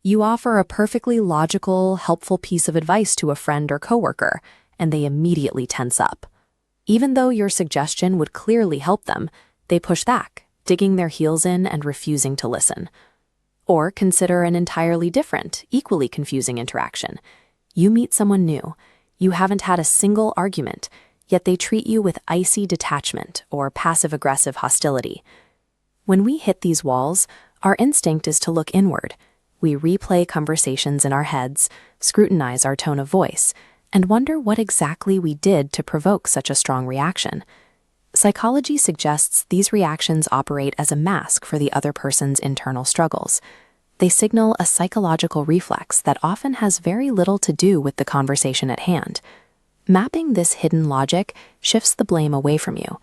You offer a perfectly logical, helpful piece of advice to a friend or coworker, and they immediately tense up. Even though your suggestion would clearly help them, they push back, digging their heels in and refusing to listen. Or consider an entirely different, equally confusing interaction. You meet someone new. You haven't had a single argument, yet they treat you with icy detachment or passive-aggressive hostility. When we hit these walls, our instinct is to look inward. We replay conversations in our heads, scrutinize our tone of voice, and wonder what exactly we did to provoke such a strong reaction. Psychology suggests these reactions operate as a mask for the other person's internal struggles. They signal a psychological reflex that often has very little to do with the conversation at hand. Mapping this hidden logic shifts the blame away from you.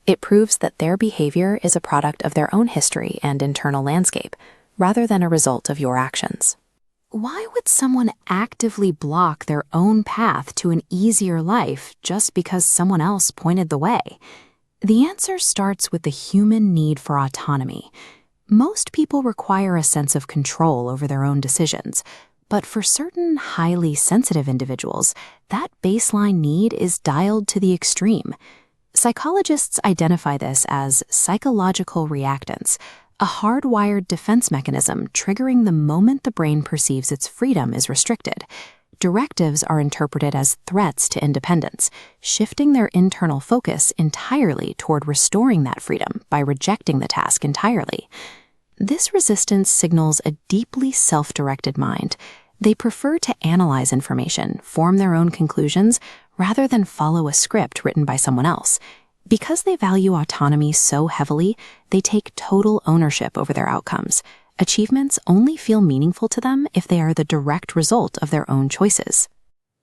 It proves that their behavior is a product of their own history and internal landscape, rather than a result of your actions. Why would someone actively block their own path to an easier life just because someone else pointed the way? The answer starts with the human need for autonomy. Most people require a sense of control over their own decisions, but for certain highly sensitive individuals, that baseline need is dialed to the extreme. Psychologists identify this as psychological reactance, a hardwired defense mechanism triggering the moment the brain perceives its freedom is restricted. Directives are interpreted as threats to independence, shifting their internal focus entirely toward restoring that freedom by rejecting the task entirely. This resistance signals a deeply self-directed mind. They prefer to analyze information, form their own conclusions, rather than follow a script written by someone else. Because they value autonomy so heavily, they take total ownership over their outcomes. Achievements only feel meaningful to them if they are the direct result of their own choices.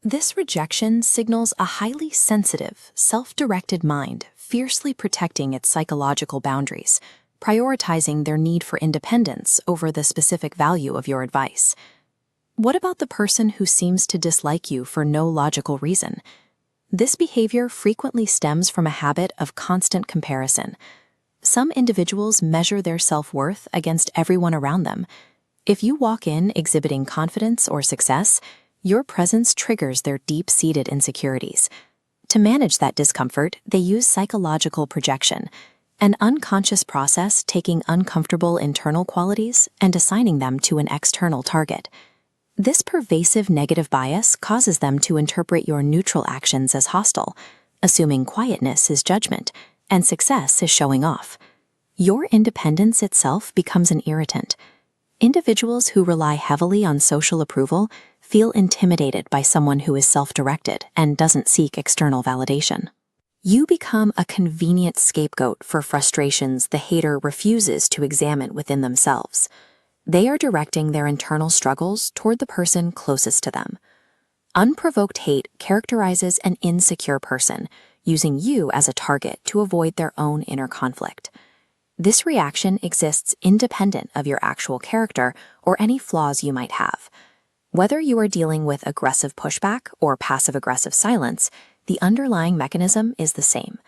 This rejection signals a highly sensitive, self-directed mind, fiercely protecting its psychological boundaries, prioritizing their need for independence over the specific value of your advice. What about the person who seems to dislike you for no logical reason? This behavior frequently stems from a habit of constant comparison. Some individuals measure their self-worth against everyone around them. If you walk in exhibiting confidence or success, your presence triggers their deep-seated insecurities. To manage that discomfort, they use psychological projection, an unconscious process taking uncomfortable internal qualities and assigning them to an external target. This pervasive negative bias causes them to interpret your neutral actions as hostile, assuming quietness is judgment and success is showing off. Your independence itself becomes an irritant. Individuals who rely heavily on social approval feel intimidated by someone who is self-directed and doesn't seek external validation. You become a convenient scapegoat for frustrations the hater refuses to examine within themselves. They are directing their internal struggles toward the person closest to them. Unprovoked hate characterizes an insecure person, using you as a target to avoid their own inner conflict. This reaction exists independent of your actual character or any flaws you might have. Whether you are dealing with aggressive pushback or passive-aggressive silence, the underlying mechanism is the same.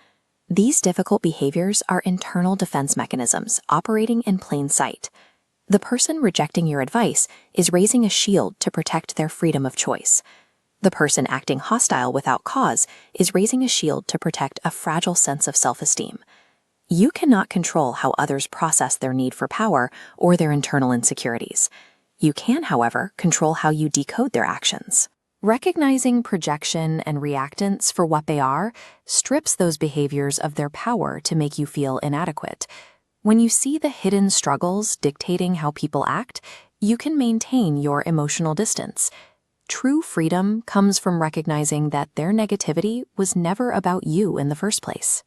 These difficult behaviors are internal defense mechanisms operating in plain sight. The person rejecting your advice is raising a shield to protect their freedom of choice. The person acting hostile without cause is raising a shield to protect a fragile sense of self-esteem. You cannot control how others process their need for power or their internal insecurities. You can, however, control how you decode their actions. Recognizing projection and reactance for what they are strips those behaviors of their power to make you feel inadequate. When you see the hidden struggles dictating how people act, you can maintain your emotional distance. True freedom comes from recognizing that their negativity was never about you in the first place.